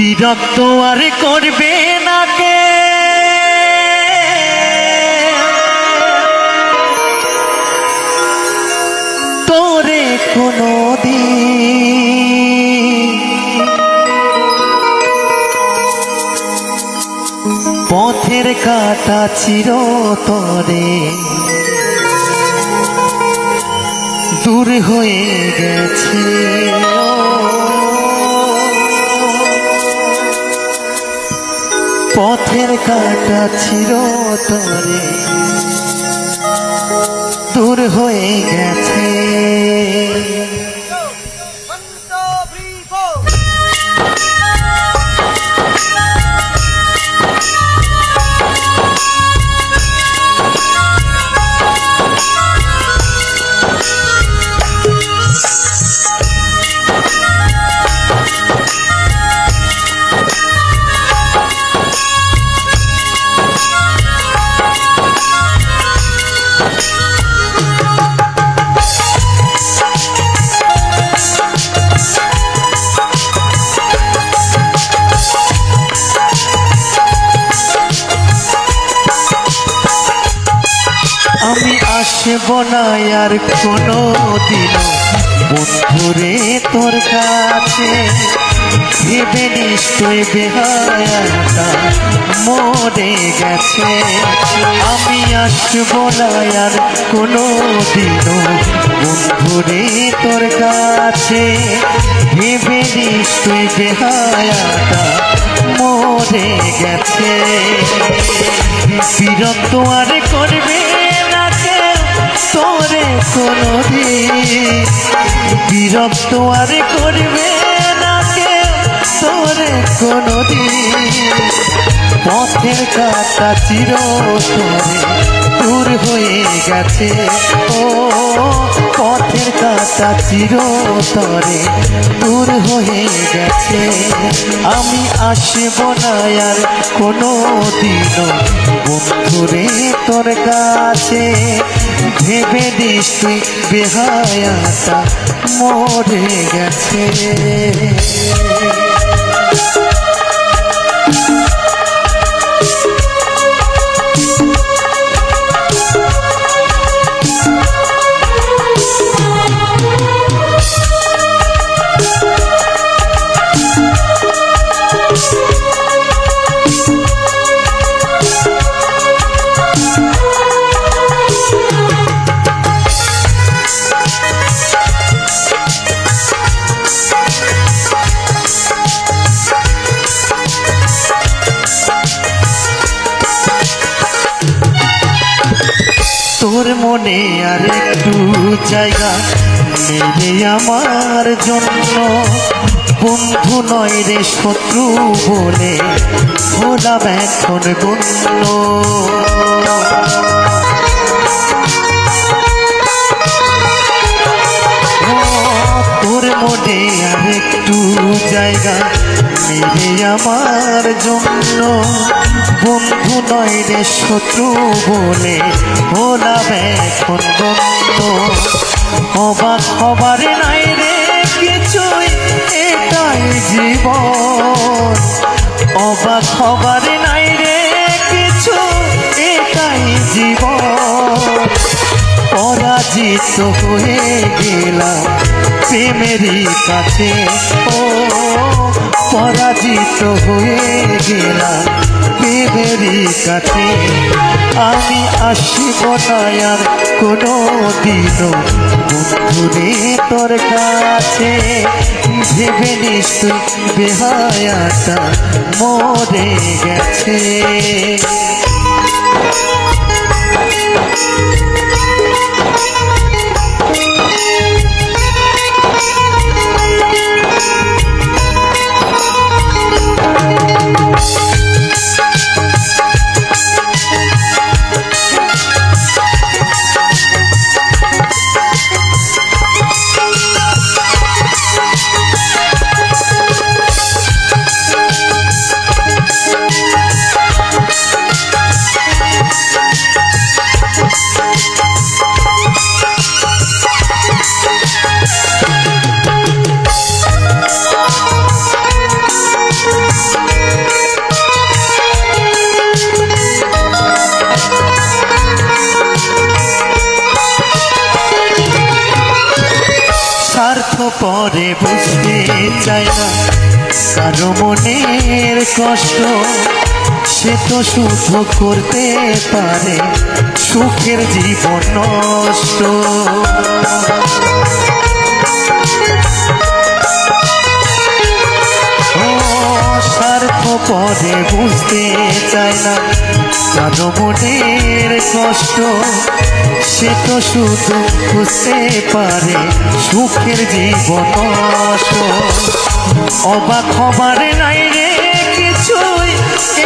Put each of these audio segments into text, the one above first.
বিরক্ত আর করবে না কে তোরে কোনো দিন পথের কাটা চিরতরে দূর হয়ে গেছে পথের কাটা চিরতরে দূর হয়ে গেছে আমি আসব না আর কোনো দিন বন্ধুরে তোর কাছে ভেবে নিশ্চয় বেহায়াটা মরে গেছে আমি আসব না আর কোনো দিন বন্ধুরে তোর কাছে ভেবে নিশ্চয় বেহায়াটা মরে গেছে বিরক্ত আর করবে তোরে কোনো দিন বিরক্ত আর করবে না কেউ তোরে কোনো দিন পথের কাটা চিরতরে দূর হয়ে গেছে ও পথের কাটা চিরতরে দূর হয়ে গেছে আমি আসব না আর কোনো দিনও বন্ধুরে তোর কাছে ভেবে দিস তুই বেহায়াটা মরে গেছে তোর মনে আর একটু জায়গা নেই আমার জন্য বন্ধু নয় রে শত্রু বলে হলাম এখন গণ্য তোর মনে আর একটু জায়গা নেই আমার জন্য বন্ধু নয় রে শত্রু বলে হলাম এখন বন্ধ অবাক হবার নাই রে কিছুই এটাই জীবন অবাক হবার নাই রে কিছু এটাই জীবন পরাজিত হয়ে গেলাম প্রেমেরই কাছে ও পরাজিত হয়ে গেলাম প্রেমেরই কাছে আমি আসব না আর কোনো দিনও বন্ধুরে তোর কাছে ভেবে নিশ্চয় বেহায়াটা মরে গেছে চায় না কারো মনের কষ্ট, সে তো শুধু করতে পারে সুখের জীবন নষ্ট। স্বার্থ পরে বুঝতে চায় না কারো মনের কষ্ট, সে তো শুধু বুঝতে পারে সুখের জীবন নষ্ট। অবাক হবার নাই রে কিছুই,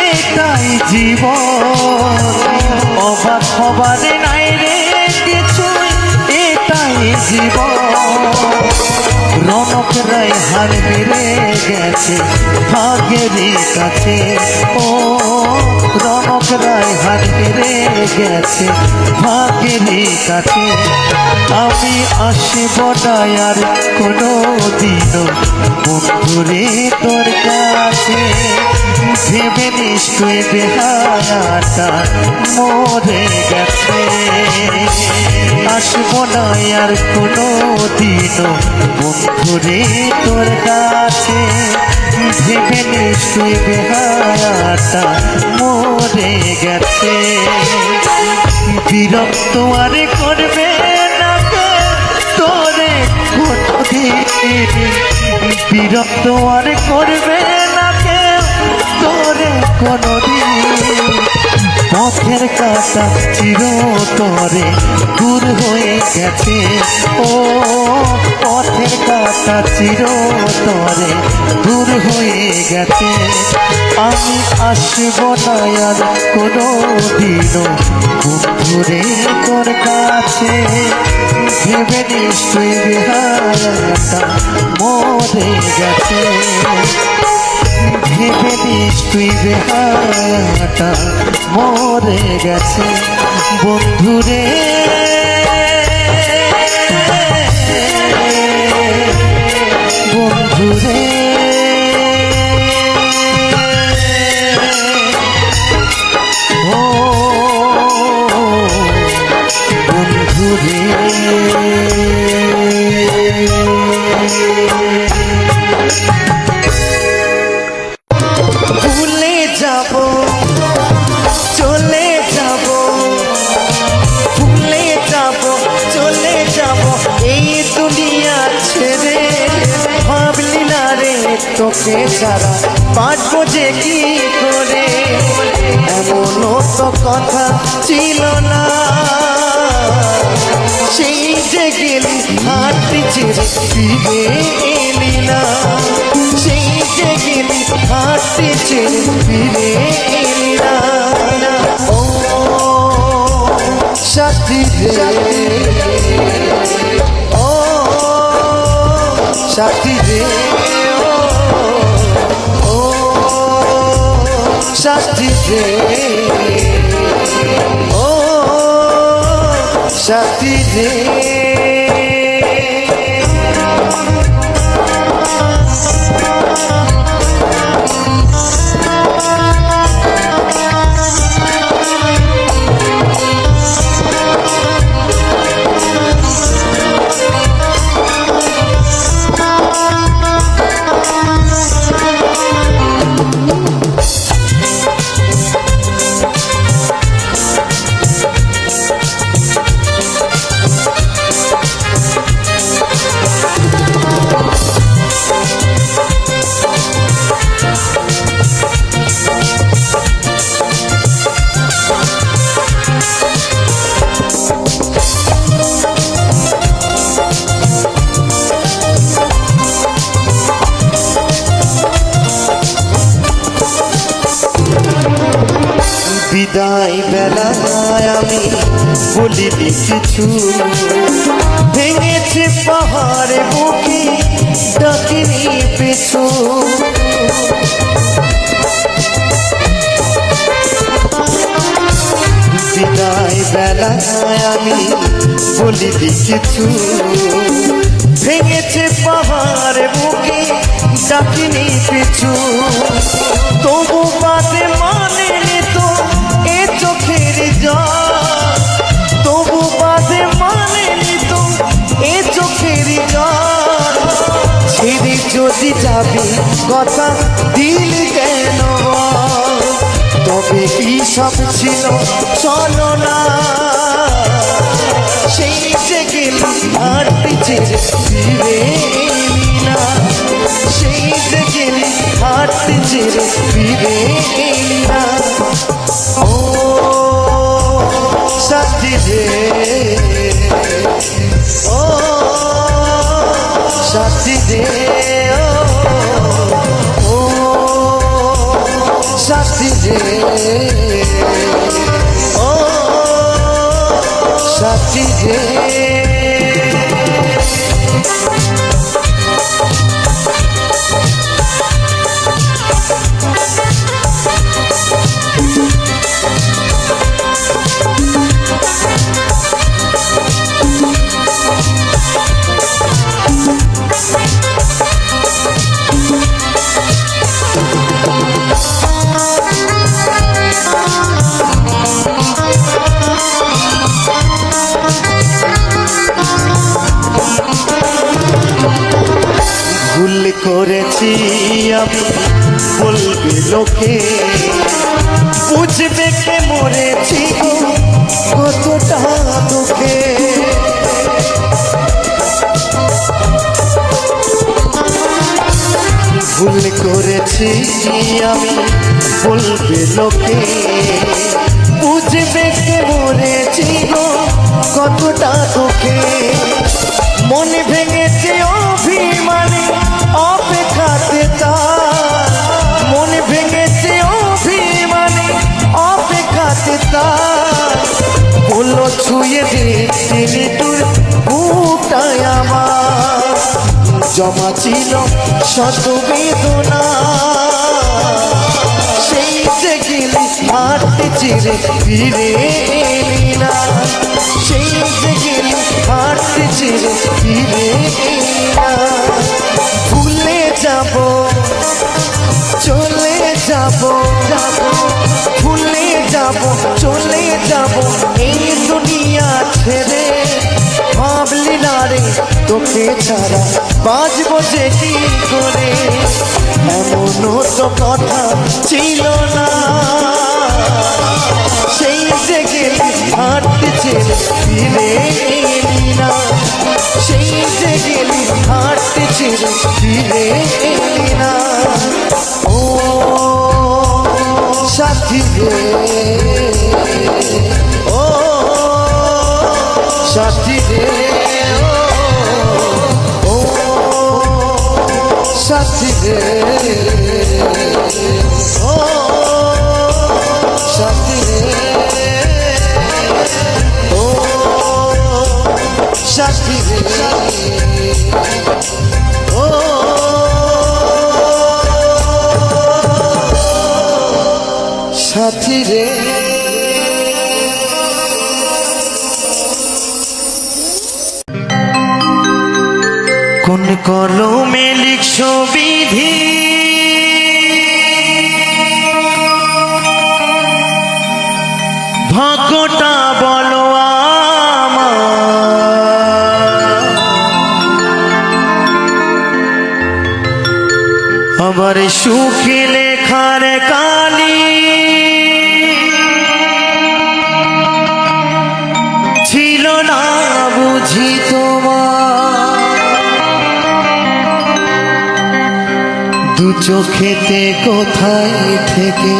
এটাই জীবন। অবাক হবার নাই রে কিছুই, এটাই জীবন। রনক রায় হার বেড়ে গেছে ভাগ্যেরই কাছে, ও রনক রায় হার বেড়ে গেছে ভাগ্যেরই কাছে। আমি আসব না আর কোনো দিনও বন্ধুরে তোর কাছে, ভেবে নিশ্চয় বেহায়াটা মরে গেছে। আসব না আর কোনো দিনও বন্ধুরে তোর কাছে, ভেবে নিশ্চয় বেহায়াটা মরে গেছে। বিরক্ত আর করবে না তোরে কোনোদিন, বিরক্ত আর করবে না তোরে কোনোদিন। পথের কাটা চিরতরে দূর হয়ে গেছে, ও পথের কাটা চিরতরে দূর হয়ে গেছে। আমি আসব না আর কোনো দিনও বন্ধুরে তোর কাছে, ভেবে নিশ্চয় বেহায়াটা মরে গেছে। ভেবে নিশ্চয় বেহায়াটা মরে গেছে বন্ধুরে। বন্ধুরে ও বন্ধুরে। ভুলে যাব চলে যাব, ভুলে যাব চলে যাব এই দুনিয়া ছেড়ে। ভাবলি না রে তোকে ছাড়া বাঁচবো যে কি করে, এমনও তো কথা ছিল না। সেই যে গেলি হাতটি ছেড়ে ফিরে এলি না, সেই যে গেলি হাতটি ছেড়ে ফিরে এলি না। ও সাথী রে, ও সাথী রে, ও সাথী রে, ও সাথী রে। বিদায় বেলায় আমি বলিনি কিছু, ভেঙেছে পাহাড়ে বুকে ডাকিনি পিছু। বিদায় বেলায় আমি বলিনি কিছু, ভেঙেছে পাহাড়ে বুকে ডাকিনি পিছু। তবু বাদে মানে তো এ চোখের জল, তবু বাদে মানে তো এ চোখের জল। ছেড়ে যদি যা কথা দিলি কেন তবে কি সব ছিল চলো না সেই যে গেলি হাঁটতে ছেড়ে ফিরে এলি না সেই যে গেলি হাঁটতে ছেড়ে ফিরে এলি না ও সাথী রে ও সাথী রে ও সাথী রে ও সাথী রে ভুল করেছি আমি বলবে লোকে বুঝবে কে মরেছি গো কতটা তোকে ভুল করেছি আমি বলবে লোকে বুঝবে কে মরেছি গো কতটা তোকে মন ভেঙেছে অভিমানে অপেক্ষাতে তার মন ভেঙেছে অভিমানে অপেক্ষাতে তার বললো ছুঁয়ে দিলি তোর বুকটায় আমার জমা ছিল শত বেদনা সেই যে গেলি হাঁটতে ছেড়ে ফিরে এলি না সেই যে গেলি হাঁটতে ছেড়ে ফিরে এলি না ভুলে যাব চলে যাব ভুলে যাব চলে যাব এই দুনিয়া ছেড়ে ভাবলি না রে তোকে ছাড়া বাঁচবো যে কি করে এমনও তো কথা ছিল না সেই যে গেলি হাঁটতে ছেড়ে ফিরে এলি না সেই যে গেলি হাঁটতে ছেড়ে ফিরে এলি না ও সাথী রে ও সাথী রে ও সাথী রে ও সাথী রে ও সাথী রে ও সাথী রে কোন কলমে লিখছো বিধি ভাগ্যটা বলো আমার সুখে লেখার কালি ছিল না বুঝি তোমার দু চোখেতে কোথায় থেকে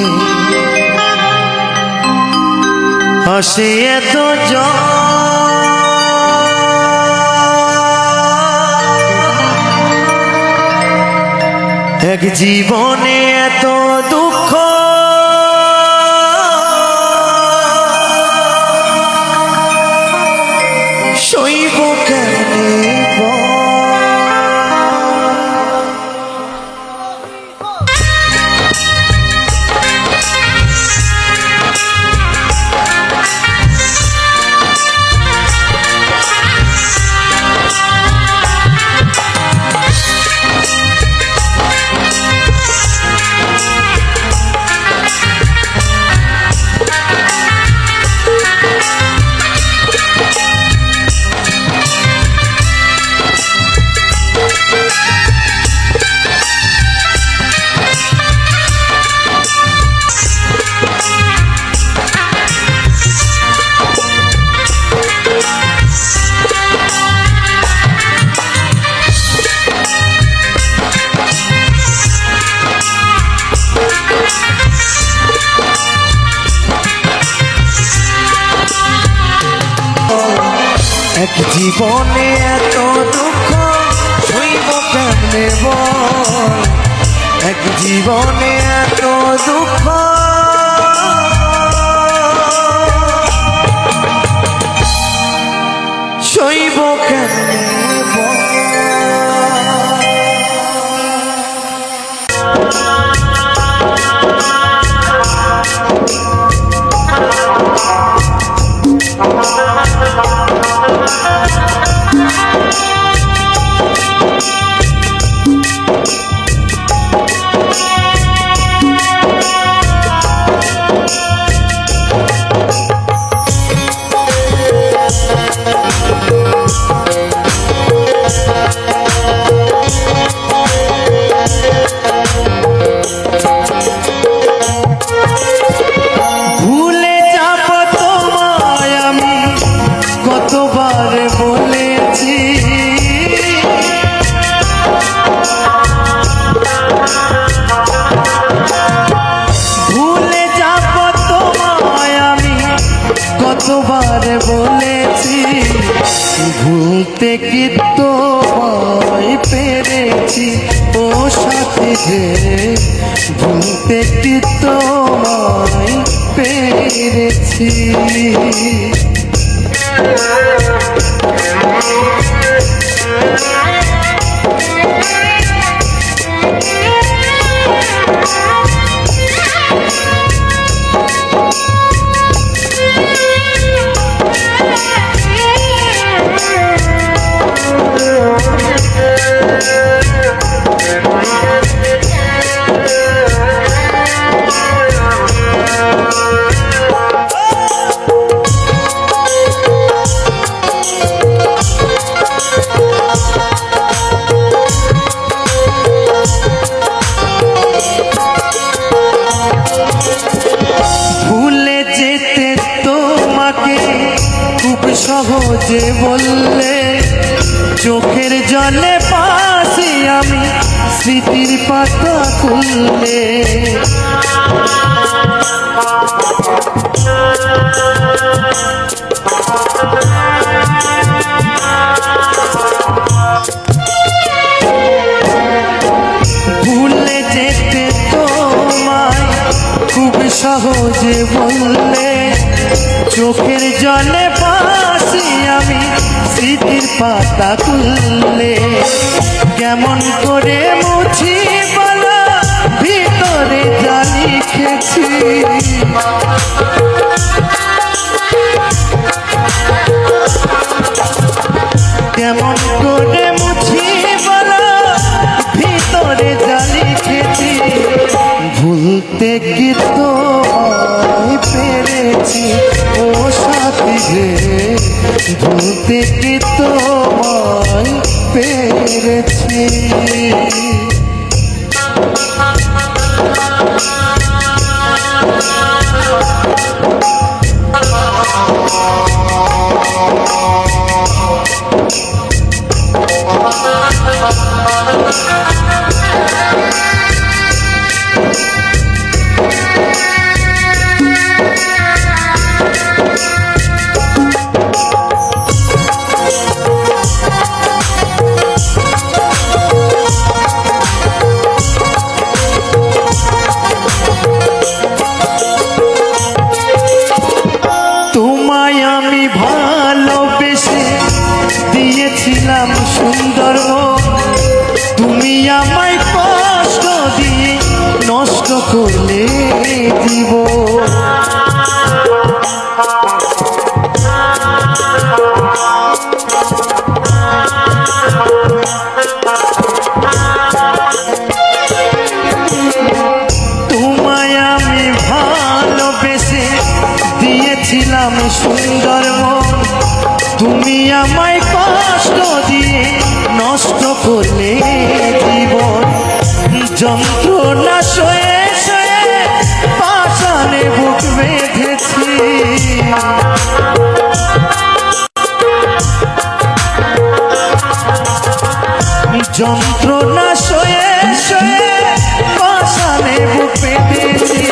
আসে এত এক জীবনে এত দুঃখ সইব কেমনে এক জীবনে এত দুঃখ সইব কেমনে বল, এক জীবনে এত দুঃখ সইব কেমনে বল। কতবার বলেছি ভুলতে কি তোমায় পেরেছি ও সাথী যে, ভুলতে কি তোমায় পেরেছি। সহজে বললে চোখের জলে পাশে আমি স্মৃতির পাতা খুললে, ভুলে যেতে তোমায় খুব সহজে বললে চোখের জলে পাশে আমি স্মৃতির পাতা খুললে, কেমন করে মুছি বলো ভিতরে যা লিখেছি, কেমন করে মুছি বলো ভিতরে যা লিখেছি, ভুলতে কি তোমায় পেরেছি ও সাথী যে, ভুলতে কি তোমায় পেরেছি। দিয়েছিলাম সুন্দর, তুমি আমায় কষ্ট দিয়ে নষ্ট করলে জীবন, তোমায় আমি ভালোবেসে দিয়েছিলাম সুন্দর, তুমি আমায় কষ্ট দিয়ে নষ্ট করলে জীবন, যন্ত্রণা সয়ে সয়ে পাষাণে বুক বেঁধেছি, যন্ত্রণা সয়ে সয়ে পাষাণে বুক বেঁধেছি,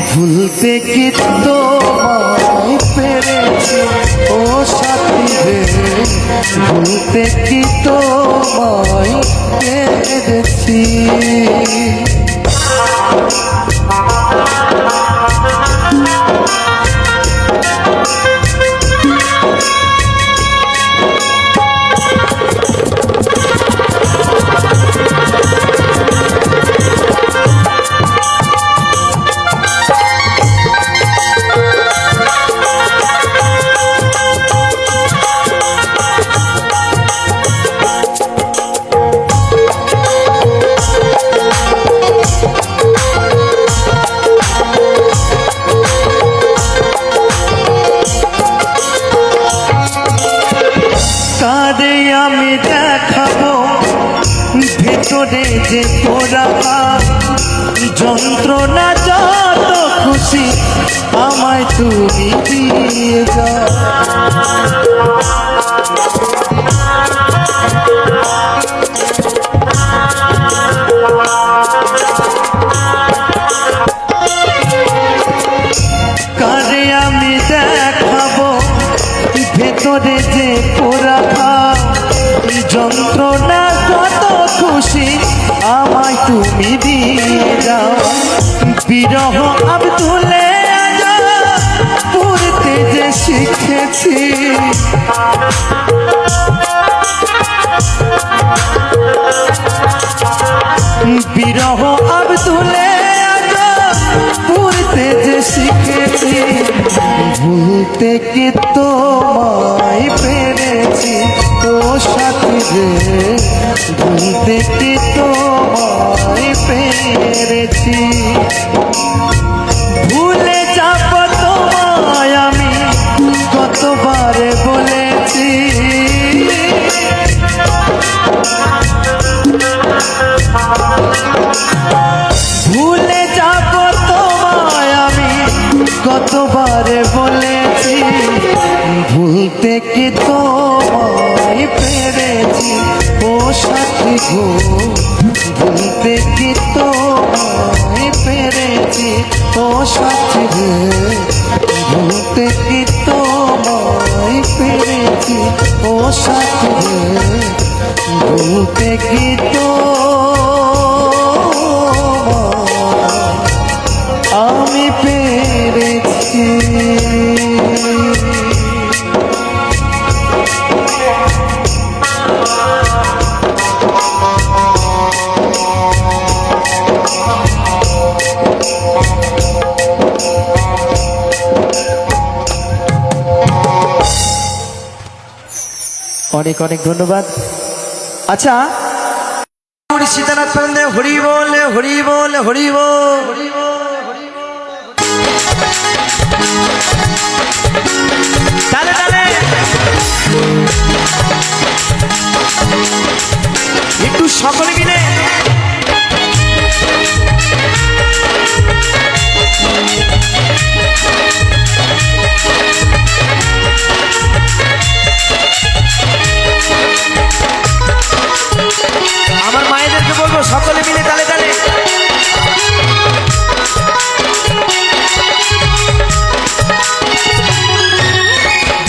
ভুলতে কি তোমায় পেরেছি ও সাথী রে, ভুলতে কি তোমায় পেরেছি। আমি দেখাবো ভেতরে যে পোড়া যন্ত্রণা, যত খুশি আমায় তুমি দিয়ে যাও। কারে আমি দেখাবো ভেতরে যে পোড়া যন্ত্রণা, কত খুশি আমায় তুমি দিয়ে যাও। বিরহ আব্দুলে পড়তে যে শিখেছি, বিরহ আব্দুলে পড়তে যে শিখেছি, ভুলতে কি তোমায় পেরেছি ও সাথী রে, ভুলতে কি তোমায় পেরেছি। ভুলে যাব তোমায় আমি কতবার বলেছি, ভুলে যাব তোমায় আমি কতবার বলেছি, ভুলতে কি তোমায় পেরেছি ও সাথী গো, ভুলতে কি তোমায় পেরেছি ও সাথী রে, ভুলতে কি তোমায় পেরেছি ও সাথী রে, ভুলতে কি আমি পেরেছি। অনেক অনেক ধন্যবাদ। আচ্ছা, সীতানাথ পান্ডে হরি বল হরি বল হরি বল। তালে তালে একটু সকলে মিলে আমার মায়েদেরকে বলবো সকলে মিলে তালে তালে।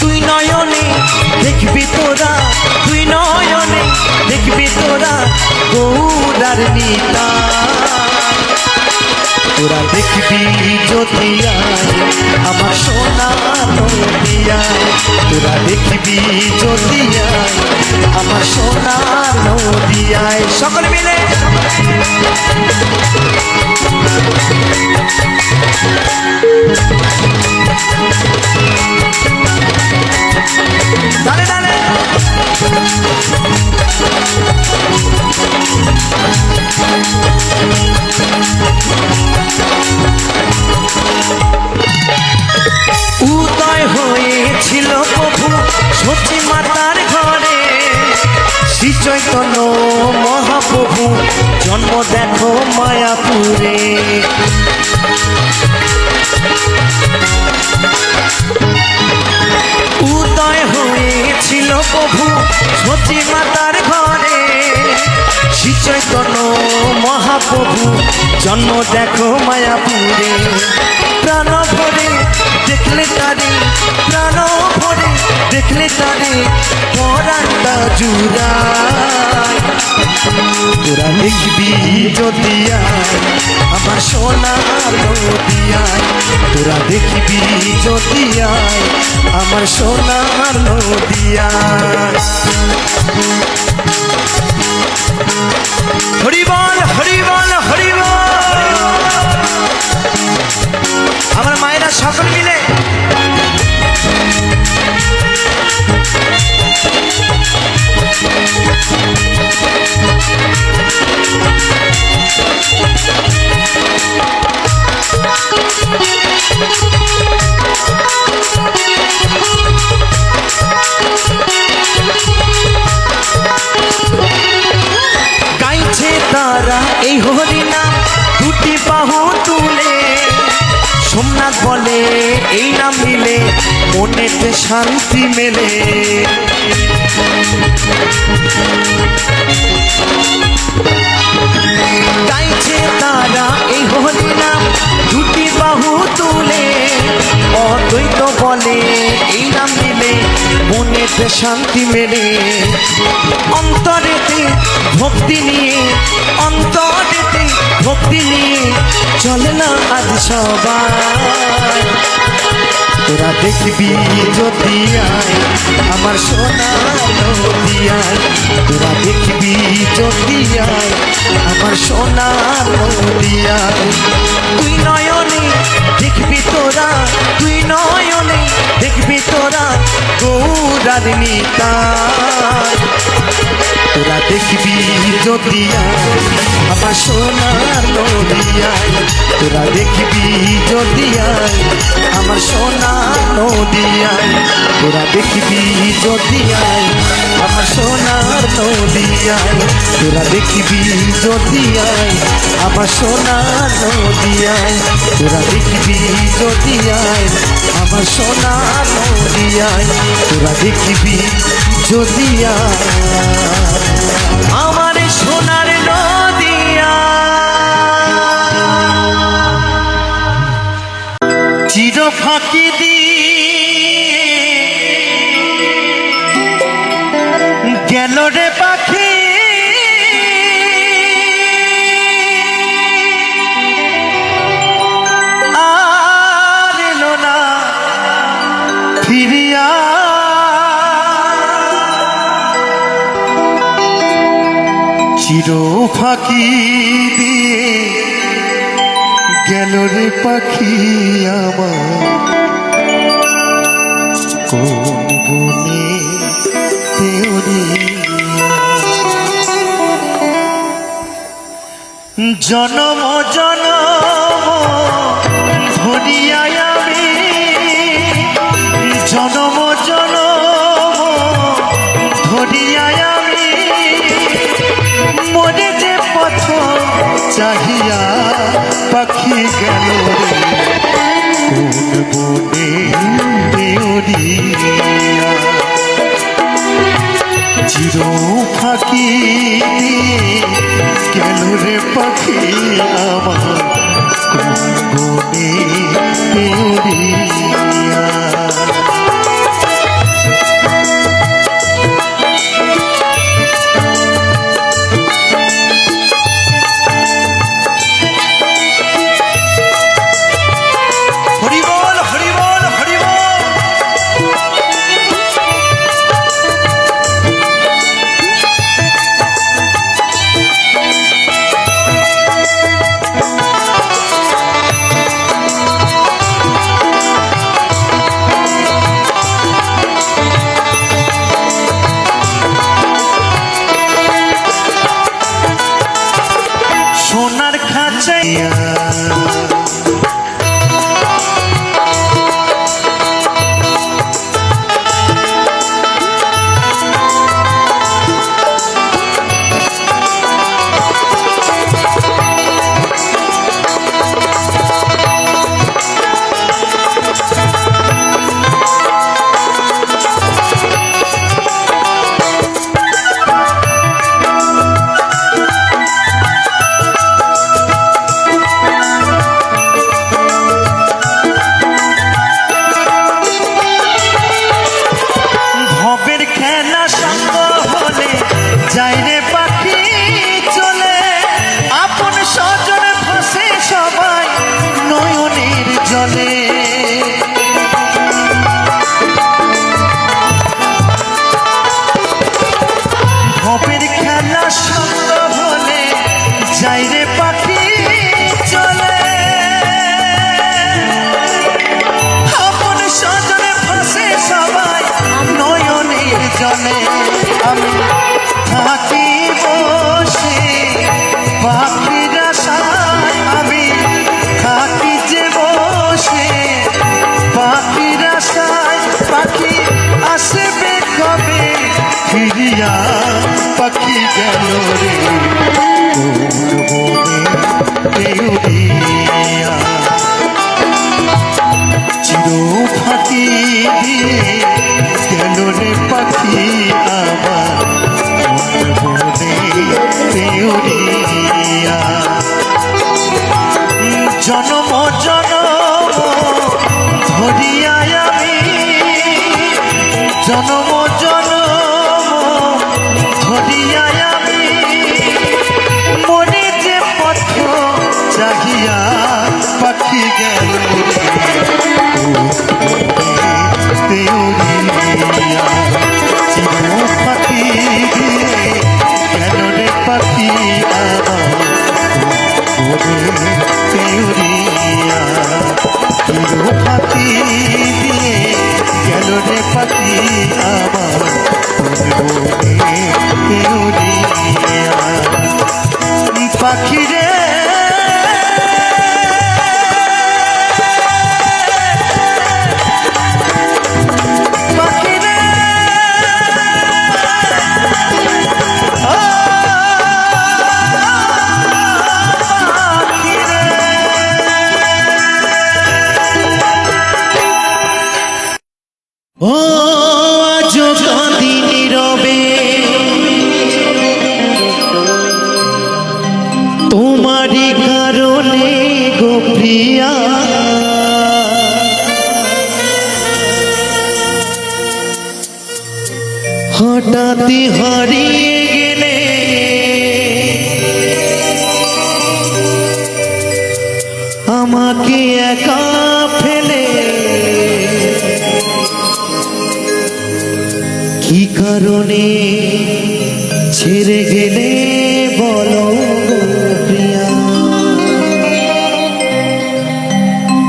তুই নয়নে দেখবি তোরা, তুই নয়নে দেখবি তোরা গৌরার নীতা, তোরা দেখবি জ্যোতিয়া আমার সোনা নদিয়া, তোরা দেখবি জ্যোতিয়া আমার সোনা নদিয়ায়। সকলে মিলে দাঁড়ে দাঁড়ে উদয় হয়েছিল প্রভু সচি মাতার ঘরে, শ্রী চৈতন্য মহাপ্রভু জন্ম দেখো মায়াপুরে। উদয় হয়েছিল প্রভু সচি মাতার ঘরে, শ্রী চৈতন্য মহাপ্রভু জন্ম দেখো মায়াপুরে। প্রাণ ভরে দেখলে তারে প্রাণ ভরে, দেখলে তারে পরাণটা জুড়ায়। তোরা দেখবি যদি আয় আমার সোনার নদিয়ায়, তোরা দেখবি যদি আয় আমার সোনার নদিয়ায়। হরি বল হরি বল হরি বল। আমার মায়েরা সকল মিলে গাইছে তারা এই হরিনাম দুটি বাহু তুলে, সোমনাথ বলে এই নাম নিলে মনেতে শান্তি মেলে। গাইছে তারা এই হরিনাম দুটি বাহু তুলে, অদ্বৈত বলে এই নাম নিলে মনেতে শান্তি মেলে। অন্তরেতে ভক্তি নিয়ে, অন্তরেতে ভক্তি নিয়ে চলে না আজ সবাই। তোরা দেখবি যদি আয় আমার সোনার নদিয়ায়, তোরা দেখবি যদি আয় আমার সোনার নদিয়ায়। তুই নয়নে দেখবি তোরা, তুই নয়নে দেখবি তোরা গৌরার নিতাই। তোরা দেখবি যদি আয় আমার সোনার নদিয়ায়, তোরা দেখবি যদি আয় আমার সোনার নদিয়ায়, তোরা দেখবি যদি আয় আমার সোনার নদিয়ায়, তোরা দেখবি যদি আয় আমার সোনার নদিয়ায়, তোরা দেখবি যদি আয় আমার সোনার নদিয়ায়, তোরা দেখবি যদি আয় আমার সোনার নদিয়া। চির ফাঁকি দিয়ে গেল রে পাখি, আর এলো না ফিরিয়া। চির ফাঁকি দিয়ে গেল রে পাখি আমার, কোন বনে জনম জনম ধরিয়ায় আমি, জনম জনম ধরিয়ায় আমি মনে যে পথ চাহিয়া পাখি গেল রে কোন বনে দেউরিয়া। চির ফাঁকি গেল রে পাখি আমার কোন বনে দেউরিয়া। জলে ভবের খেলা সত্য হলে যাই রে পাখি চলে আপন সজনে ফাঁসে সবাই নয়নের জলে আমি থাকি বসে পাখির আশায় আমি থাকি যে বসে পাখির আশায় পাখি আসবে কবে ফিরিয়া পাখি গেল রে দেউরিয়া চির ফাঁকি দিয়ে গেল রে পাখি আমার দেউরিয়া জনম জনম ধরিয়া আমি জনম জনম ধরিয়া আমি মনে যে পথ চাহিয়া পাখি গেল দেউরিয়া চির পাখি দিয়ে গেল রে পাখি আমার দেউরিয়া চির পাখি দিয়ে গেল রে পাখি আমার দেউরিয়া পাখি রে পাখি রে ও আজ কাঁদি নীরবে তোমারই কারণে গো প্রিয়া হঠাৎ হারিয়ে গেলে আমাকে একা ফেলে কি কারণে ছেড়ে গেলে বলো প্রিয়া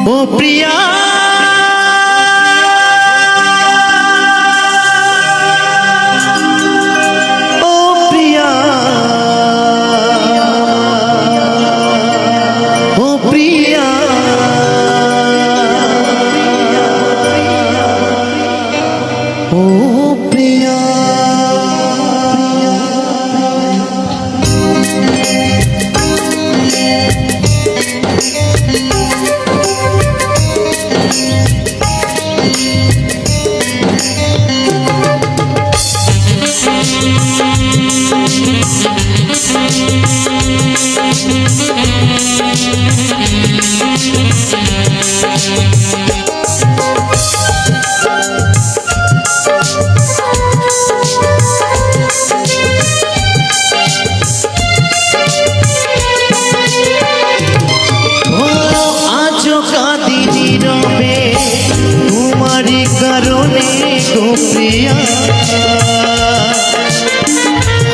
ও প্রিয়া ও প্রিয়া ও প্রিয়া ও প্রিয়া কারণে গো প্রিয়া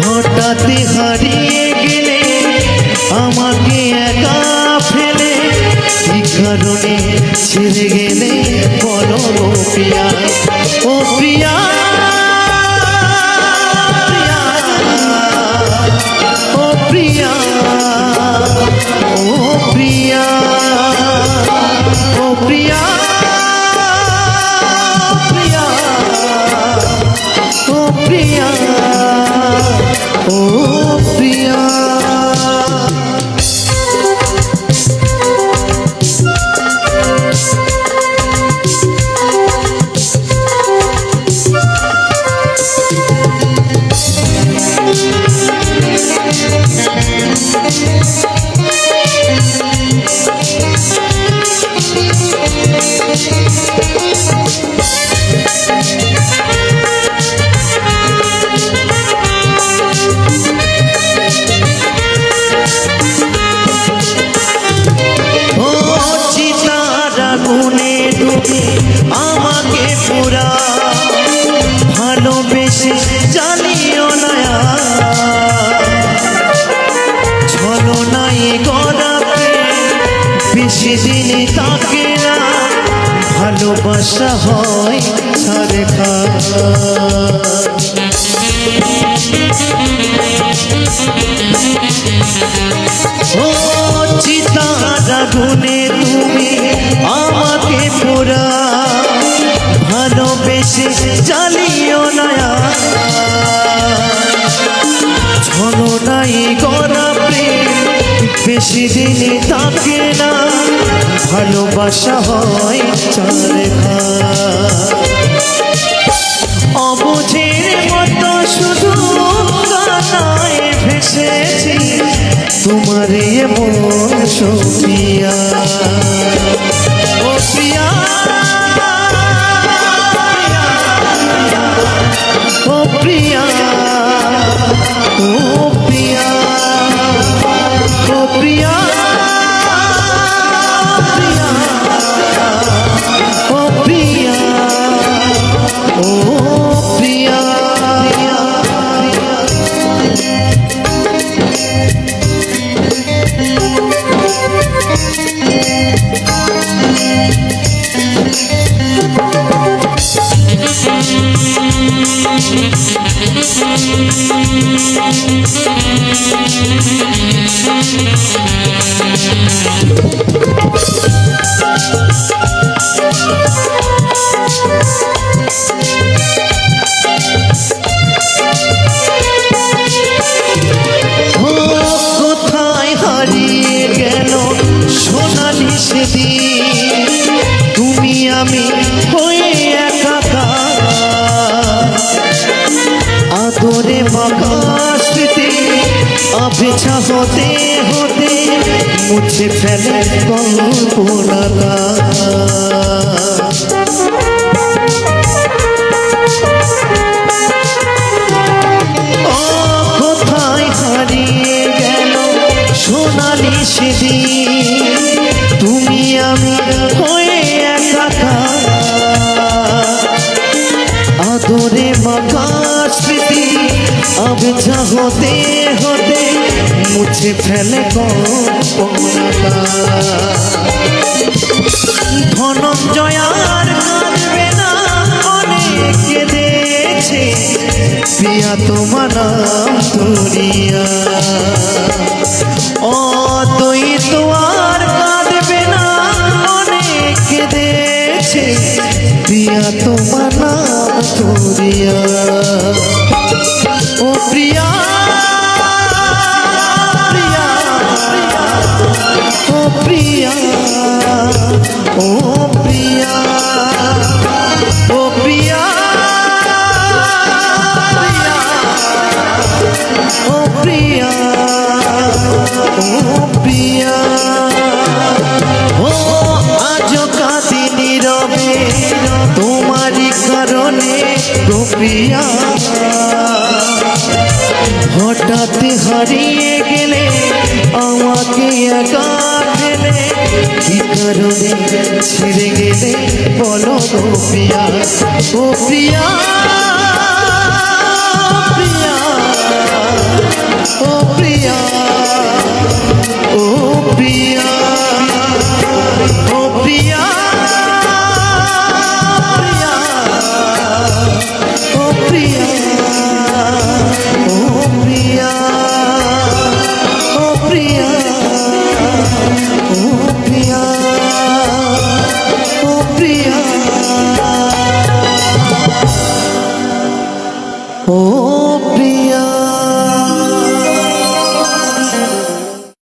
হঠাৎ হারিয়ে গেলে আমাকে একা ফেলে কি কারণে ছেড়ে গেলে বলো প্রিয়া ও প্রিয়া ও প্রিয়া ও প্রিয়া ও প্রিয়া প্রিয়া ও প্রিয়া তাকে না ভালোবাসা হয় ছাড়খা ও চিতার আগুনে তুমি আমাকে পোড়া ভালোবেসে জ্বালিও না ছলনাই গড়া প্রেম বেশি দিনে থাকে না ভালোবাসা হয় চারখা অবুঝের মতো শুধু কানায় ভেসেছি তোমার এমন সপিয়া ও প্রিয়া ও প্রিয়া ও প্রিয়া ও প্রিয়া ও প্রিয়া ও প্রিয়া কোথায় হারিয়ে গেল সোনালি সেদিন তুমি আমি হয়ে একাকার আদরে মাখা স্মৃতি আবেছা হতে হতে মুছে ফেলে কল্পনা সোনালি সেদিন তুমি আমি হয়ে একাকার আদরে মাখা স্মৃতি আবেছা হতে হতে মুছে ফেলে কল্পনা ধনঞ্জয়ার কাঁদবে না অনেক কেঁদেছে প্রিয়া তোমার নাম ধরিয়া অদ্বৈত আর কাঁদবে না অনেক কেঁদেছে প্রিয়া তোমার নাম ধরিয়া ও প্রিয়া প্রিয়া ও প্রিয়া ও প্রিয়া ও প্রিয়া ও প্রিয়া ও প্রিয়া ও আজ কাঁদি নীরবে তোমারই কারণে গো প্রিয়া হঠাৎ হারিয়ে গেলে আমাকে একা ফেলে কি কারণে ছেড়ে গেলে বলো গো প্রিয়া ও প্রিয়া প্রিয়া ও প্রিয়া ও প্রিয়া ও প্রিয়া ও প্রিয়া ও প্রিয়া ও প্রিয়া ও প্রিয়া ও প্রিয়া ও